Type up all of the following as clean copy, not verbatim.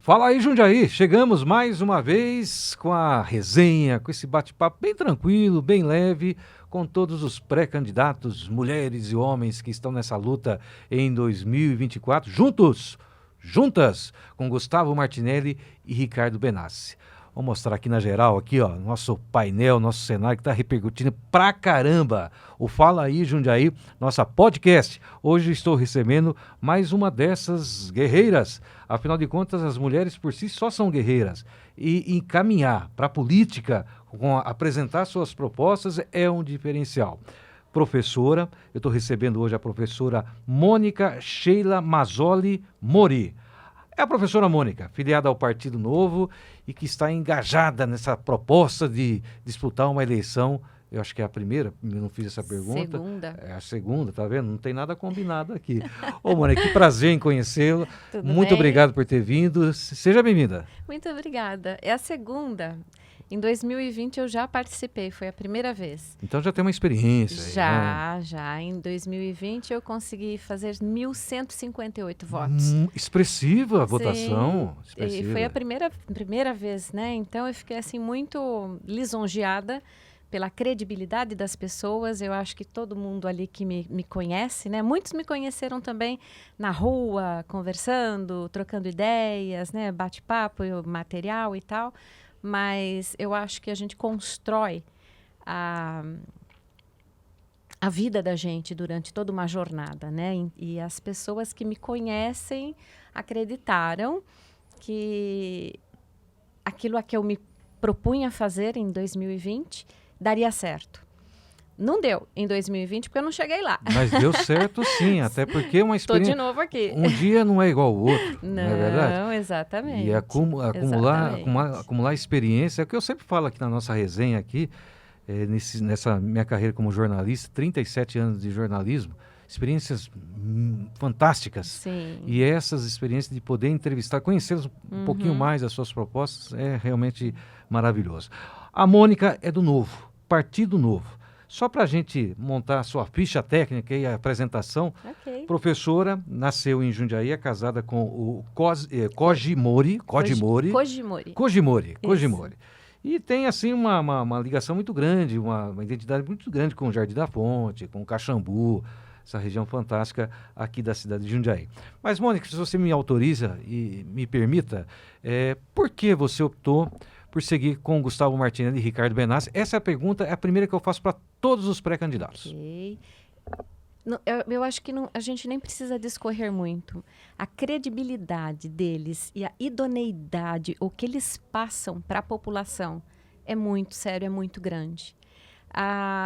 Fala aí, Jundiaí. Chegamos mais uma vez com a resenha, com esse bate-papo bem tranquilo, bem leve, com todos os pré-candidatos, mulheres e homens que estão nessa luta em 2024, juntas, com Gustavo Martinelli e Ricardo Benassi. Vou mostrar aqui na geral, aqui, ó, nosso painel, nosso cenário que está repercutindo pra caramba. O Fala aí, Jundiaí, nossa podcast. Hoje estou recebendo mais uma dessas guerreiras. Afinal de contas, as mulheres por si só são guerreiras. E encaminhar para a política, apresentar suas propostas é um diferencial. Professora, eu estou recebendo hoje a professora Mônica Sheila Mazzoli Mori. É a professora Mônica, filiada ao Partido Novo e que está engajada nessa proposta de disputar uma eleição. Eu acho que é a primeira, eu não fiz essa pergunta. Segunda. É a segunda, tá vendo? Não tem nada combinado aqui. Ô, Mônica, que prazer em conhecê-la. Tudo Muito bem? obrigado por ter vindo. Seja bem-vinda. Muito obrigada. É a segunda. Em 2020 eu já participei, foi a primeira vez. Então já tem uma experiência. Aí, né? Já. Em 2020 eu consegui fazer 1.158 votos. Expressiva a Sim, votação. E Expressiva. foi a primeira vez, né? Então eu fiquei assim muito lisonjeada pela credibilidade das pessoas. Eu acho que todo mundo ali que me conhece, né? Muitos me conheceram também na rua, conversando, trocando ideias, né? Bate-papo, material e tal. Mas eu acho que a gente constrói a vida da gente durante toda uma jornada, né? E as pessoas que me conhecem acreditaram que aquilo a que eu me propunha fazer em 2020 daria certo. Não deu em 2020 porque eu não cheguei lá. Mas deu certo sim, até porque é uma Estou experiência... de novo aqui. Um dia não é igual ao outro, não é verdade? Não, exatamente. E acumular Exatamente. experiência, é o que eu sempre falo aqui na nossa resenha aqui, nessa minha carreira como jornalista, 37 anos de jornalismo, experiências fantásticas. Sim. E essas experiências de poder entrevistar, conhecê-los um pouquinho mais, as suas propostas, é realmente maravilhoso. A Mônica é do Novo, Partido Novo. Só para a gente montar a sua ficha técnica e a apresentação, Ok. professora, nasceu em Jundiaí, é casada com o Kojimori. E tem, assim, uma ligação muito grande, uma identidade muito grande com o Jardim da Fonte, com o Caxambu, essa região fantástica aqui da cidade de Jundiaí. Mas, Mônica, se você me autoriza e me permita, por que você optou por seguir com Gustavo Martinelli e Ricardo Benassi? Essa é a pergunta, é a primeira que eu faço para todos os pré-candidatos. Ok. Eu acho que a gente nem precisa discorrer muito. A credibilidade deles e a idoneidade, o que eles passam para a população, é muito sério, é muito grande.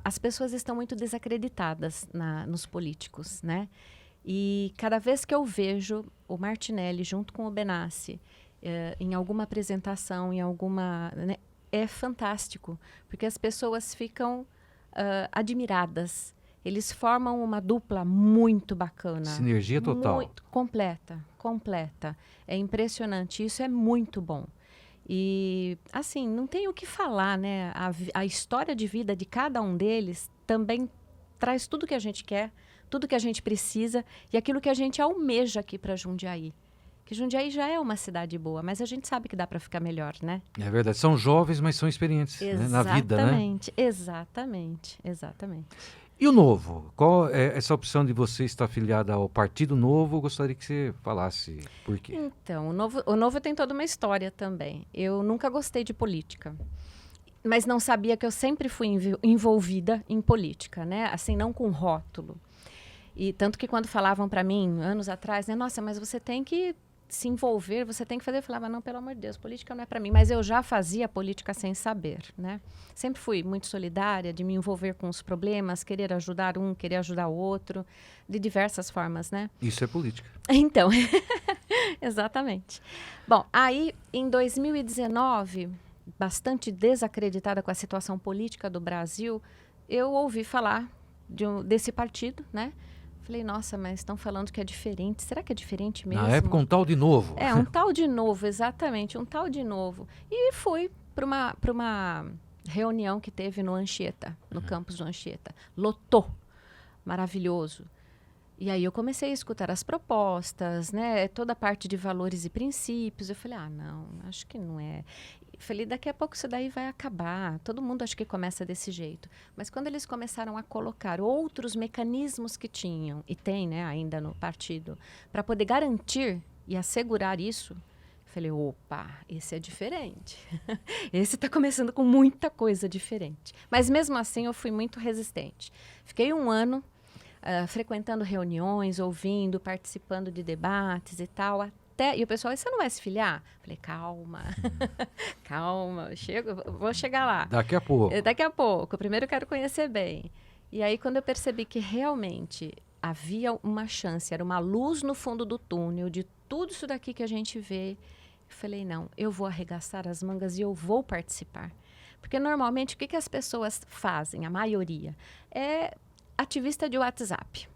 As pessoas estão muito desacreditadas nos políticos, né? E cada vez que eu vejo o Martinelli junto com o Benassi, em alguma apresentação, né, é fantástico, porque as pessoas ficam admiradas. Eles formam uma dupla muito bacana. Sinergia total. Muito completa. É impressionante, isso é muito bom. E, assim, não tem o que falar, né? A história de vida de cada um deles também traz tudo que a gente quer, tudo que a gente precisa e aquilo que a gente almeja aqui para Jundiaí. Que Jundiaí já é uma cidade boa, mas a gente sabe que dá para ficar melhor, né? É verdade, são jovens, mas são experientes, né, na vida, né? Exatamente. E o Novo? Qual é essa opção de você estar afiliada ao Partido Novo? Eu gostaria que você falasse por quê. Então, o Novo tem toda uma história também. Eu nunca gostei de política, mas não sabia que eu sempre fui envolvida em política, né? Assim, não com rótulo. E tanto que quando falavam para mim, anos atrás, né? Nossa, mas você tem que se envolver, você tem que fazer. Eu falava, não, pelo amor de Deus, política não é para mim. Mas eu já fazia política sem saber, né? Sempre fui muito solidária, de me envolver com os problemas, querer ajudar um, querer ajudar o outro, de diversas formas, né? Isso é política. Então, exatamente. Bom, aí, em 2019, bastante desacreditada com a situação política do Brasil, eu ouvi falar desse partido, né? Falei, nossa, mas estão falando que é diferente. Será que é diferente mesmo? Na época, um tal de Novo. Um tal de Novo, exatamente, um tal de Novo. E fui para uma reunião que teve no Anchieta, no campus do Anchieta. Lotou. Maravilhoso. E aí eu comecei a escutar as propostas, né? Toda a parte de valores e princípios. Eu falei, não, acho que não é. Falei, daqui a pouco isso daí vai acabar. Todo mundo acho que começa desse jeito. Mas quando eles começaram a colocar outros mecanismos que tinham, e tem, né, ainda no partido, para poder garantir e assegurar isso, falei, opa, esse é diferente. Esse está começando com muita coisa diferente. Mas mesmo assim eu fui muito resistente. Fiquei um ano frequentando reuniões, ouvindo, participando de debates e tal, e o pessoal, você não vai se filiar? Falei, calma, calma, vou chegar lá. Daqui a pouco. Daqui a pouco, primeiro eu quero conhecer bem. E aí, quando eu percebi que realmente havia uma chance, era uma luz no fundo do túnel de tudo isso daqui que a gente vê, eu falei, não, eu vou arregaçar as mangas e eu vou participar. Porque normalmente, o que as pessoas fazem, a maioria, é ativista de WhatsApp,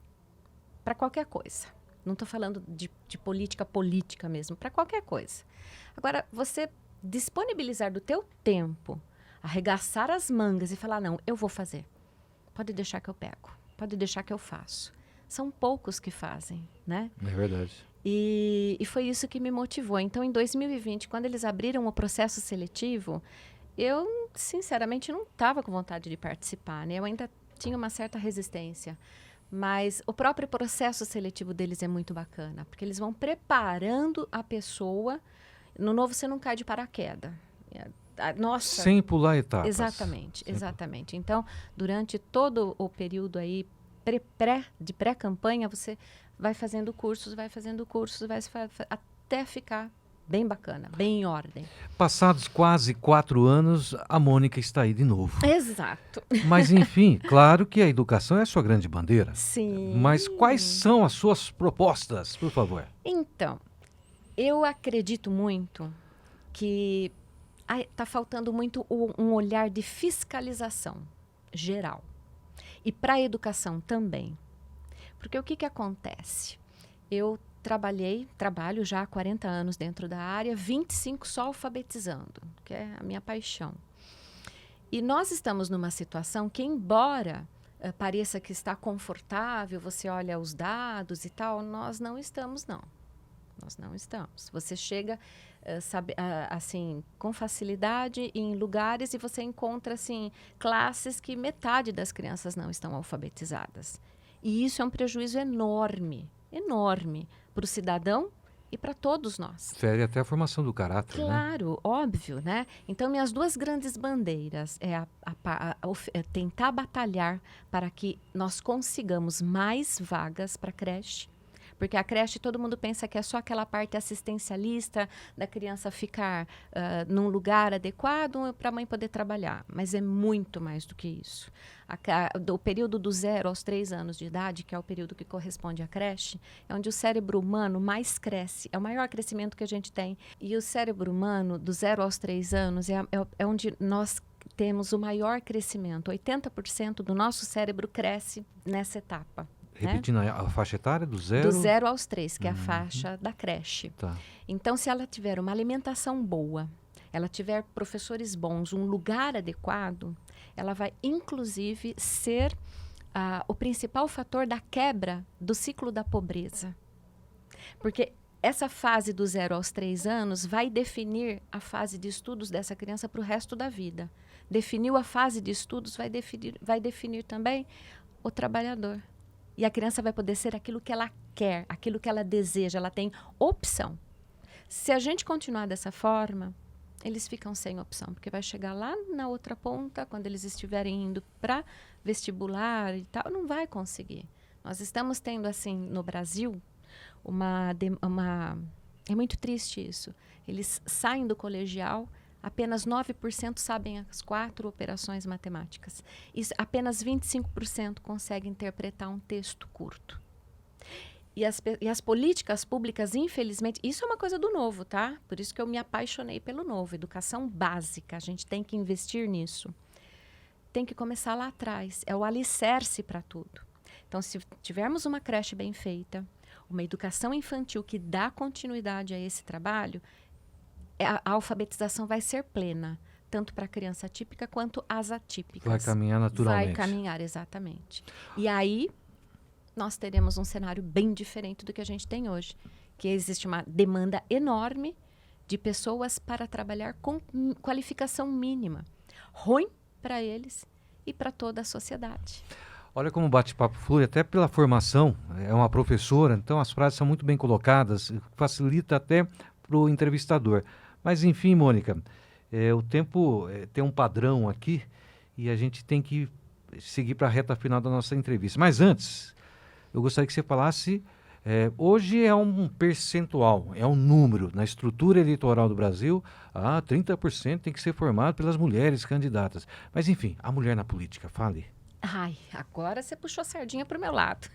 para qualquer coisa. Não estou falando de política mesmo, para qualquer coisa. Agora, você disponibilizar do teu tempo, arregaçar as mangas e falar, não, eu vou fazer. Pode deixar que eu pego, pode deixar que eu faço. São poucos que fazem, né? É verdade. E foi isso que me motivou. Então, em 2020, quando eles abriram o processo seletivo, eu, sinceramente, não estava com vontade de participar, né? Eu ainda tinha uma certa resistência. Mas o próprio processo seletivo deles é muito bacana, porque eles vão preparando a pessoa. No novo, você não cai de paraquedas. Nossa. Sem pular etapas. Exatamente, exatamente. Então, durante todo o período aí de pré-campanha, você vai fazendo cursos, vai até ficar bem bacana, bem em ordem. Passados quase 4 anos, a Mônica está aí de novo. Exato. Mas, enfim, claro que a educação é a sua grande bandeira. Sim. Mas quais são as suas propostas, por favor? Então, eu acredito muito que está faltando muito um olhar de fiscalização geral. E para a educação também. Porque o que acontece? Eu trabalho já há 40 anos dentro da área, 25 só alfabetizando, que é a minha paixão. E nós estamos numa situação que, embora pareça que está confortável, você olha os dados e tal, nós não estamos, não. Nós não estamos. Você chega, assim, com facilidade em lugares e você encontra, assim, classes que metade das crianças não estão alfabetizadas. E isso é um prejuízo enorme, enorme para o cidadão e para todos nós. Fere até a formação do caráter, claro, né? Óbvio, né? Então, minhas duas grandes bandeiras é tentar batalhar para que nós consigamos mais vagas para creche. Porque a creche, todo mundo pensa que é só aquela parte assistencialista da criança ficar num lugar adequado para a mãe poder trabalhar. Mas é muito mais do que isso. O período do 0 aos 3 anos de idade, que é o período que corresponde à creche, é onde o cérebro humano mais cresce. É o maior crescimento que a gente tem. E o cérebro humano, do 0 aos 3 anos, é onde nós temos o maior crescimento. 80% do nosso cérebro cresce nessa etapa. Repetindo, a faixa etária do 0? Do 0 aos 3, que é a faixa da creche. Tá. Então, se ela tiver uma alimentação boa, ela tiver professores bons, um lugar adequado, ela vai, inclusive, ser o principal fator da quebra do ciclo da pobreza. Porque essa fase do 0 aos 3 anos vai definir a fase de estudos dessa criança para o resto da vida. Definiu a fase de estudos, vai definir também o trabalhador. E a criança vai poder ser aquilo que ela quer, aquilo que ela deseja, ela tem opção. Se a gente continuar dessa forma, eles ficam sem opção, porque vai chegar lá na outra ponta, quando eles estiverem indo para vestibular e tal, não vai conseguir. Nós estamos tendo, assim, no Brasil, é muito triste isso. Eles saem do colegial, apenas 9% sabem as 4 operações matemáticas. E apenas 25% conseguem interpretar um texto curto. E as políticas públicas, infelizmente, isso é uma coisa do novo, tá? Por isso que eu me apaixonei pelo novo. Educação básica, a gente tem que investir nisso. Tem que começar lá atrás. É o alicerce para tudo. Então, se tivermos uma creche bem feita, uma educação infantil que dá continuidade a esse trabalho, a alfabetização vai ser plena, tanto para a criança típica quanto as atípicas. Vai caminhar naturalmente. Vai caminhar, exatamente. E aí, nós teremos um cenário bem diferente do que a gente tem hoje, que existe uma demanda enorme de pessoas para trabalhar com qualificação mínima. Ruim para eles e para toda a sociedade. Olha como o bate-papo flui, até pela formação, é uma professora, então as frases são muito bem colocadas, facilita até para o entrevistador. Mas enfim, Mônica, o tempo tem um padrão aqui e a gente tem que seguir para a reta final da nossa entrevista. Mas antes, eu gostaria que você falasse, hoje é um percentual, é um número na estrutura eleitoral do Brasil, 30% tem que ser formado pelas mulheres candidatas. Mas enfim, a mulher na política, fale. Ai, agora você puxou a sardinha para o meu lado.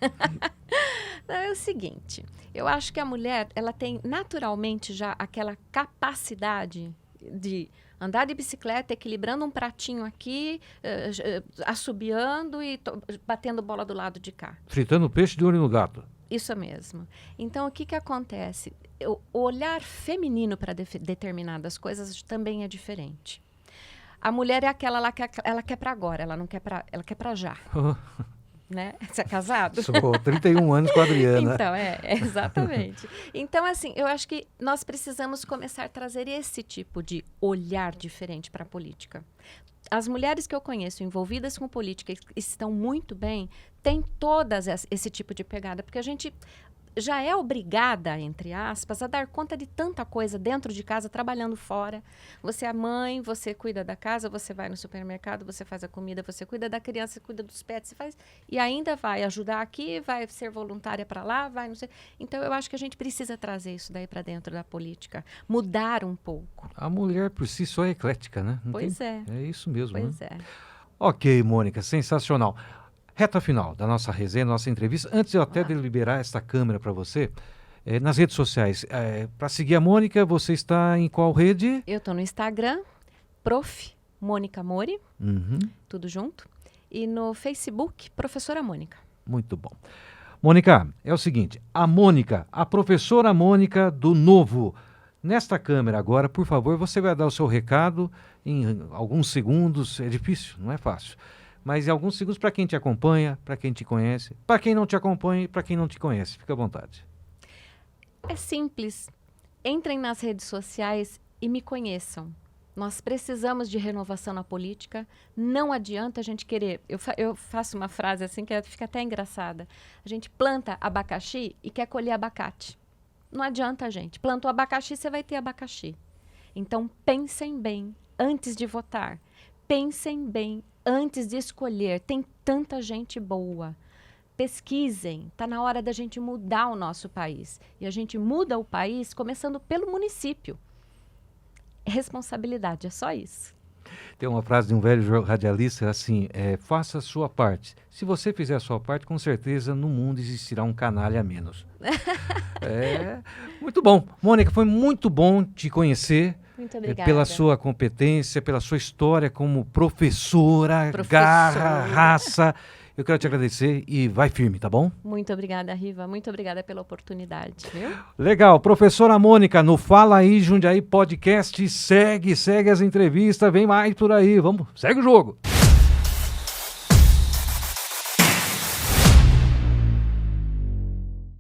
Não, é o seguinte, eu acho que a mulher, ela tem naturalmente já aquela capacidade de andar de bicicleta, equilibrando um pratinho aqui, assobiando e batendo bola do lado de cá. Fritando peixe de olho no gato. Isso mesmo. Então, o que acontece? O olhar feminino para determinadas coisas também é diferente. A mulher é aquela lá que ela quer para agora, ela quer para já. Né? Você é casado? Sou 31 anos com a Adriana. Então, exatamente. Então, assim, eu acho que nós precisamos começar a trazer esse tipo de olhar diferente para a política. As mulheres que eu conheço envolvidas com política e estão muito bem, têm todas esse tipo de pegada, porque a gente já é obrigada, entre aspas, a dar conta de tanta coisa dentro de casa, trabalhando fora. Você é mãe, você cuida da casa, você vai no supermercado, você faz a comida, você cuida da criança, você cuida dos pets, você faz... E ainda vai ajudar aqui, vai ser voluntária para lá, vai não sei... Então, eu acho que a gente precisa trazer isso daí para dentro da política. Mudar um pouco. A mulher por si só é eclética, né? Pois é. É isso mesmo, Pois né? é. Ok, Mônica, sensacional. Reta final da nossa resenha, nossa entrevista. Antes eu até de liberar essa câmera para você, nas redes sociais, para seguir a Mônica, você está em qual rede? Eu estou no Instagram, Prof. Mônica Mori, tudo junto. E no Facebook, Professora Mônica. Muito bom. Mônica, é o seguinte, a Mônica, a professora Mônica do Novo. Nesta câmera agora, por favor, você vai dar o seu recado em alguns segundos. É difícil, não é fácil. Mas em alguns segundos para quem te acompanha, para quem te conhece, para quem não te acompanha e para quem não te conhece. Fica à vontade. É simples. Entrem nas redes sociais e me conheçam. Nós precisamos de renovação na política. Não adianta a gente querer... Eu faço uma frase assim que fica até engraçada. A gente planta abacaxi e quer colher abacate. Não adianta, gente. Plantou abacaxi, você vai ter abacaxi. Então, pensem bem antes de votar. Pensem bem antes de escolher. Tem tanta gente boa. Pesquisem. Está na hora da gente mudar o nosso país. E a gente muda o país começando pelo município. Responsabilidade, é só isso. Tem uma frase de um velho radialista assim, faça a sua parte. Se você fizer a sua parte, com certeza no mundo existirá um canalha a menos. Muito bom. Mônica, foi muito bom te conhecer. Muito obrigada. Pela sua competência, pela sua história como professora, garra, raça. Eu quero te agradecer e vai firme, tá bom? Muito obrigada, Riva. Muito obrigada pela oportunidade, viu? Legal. Professora Mônica, no Fala Aí Jundiaí Podcast, segue as entrevistas, vem mais por aí. Vamos, segue o jogo.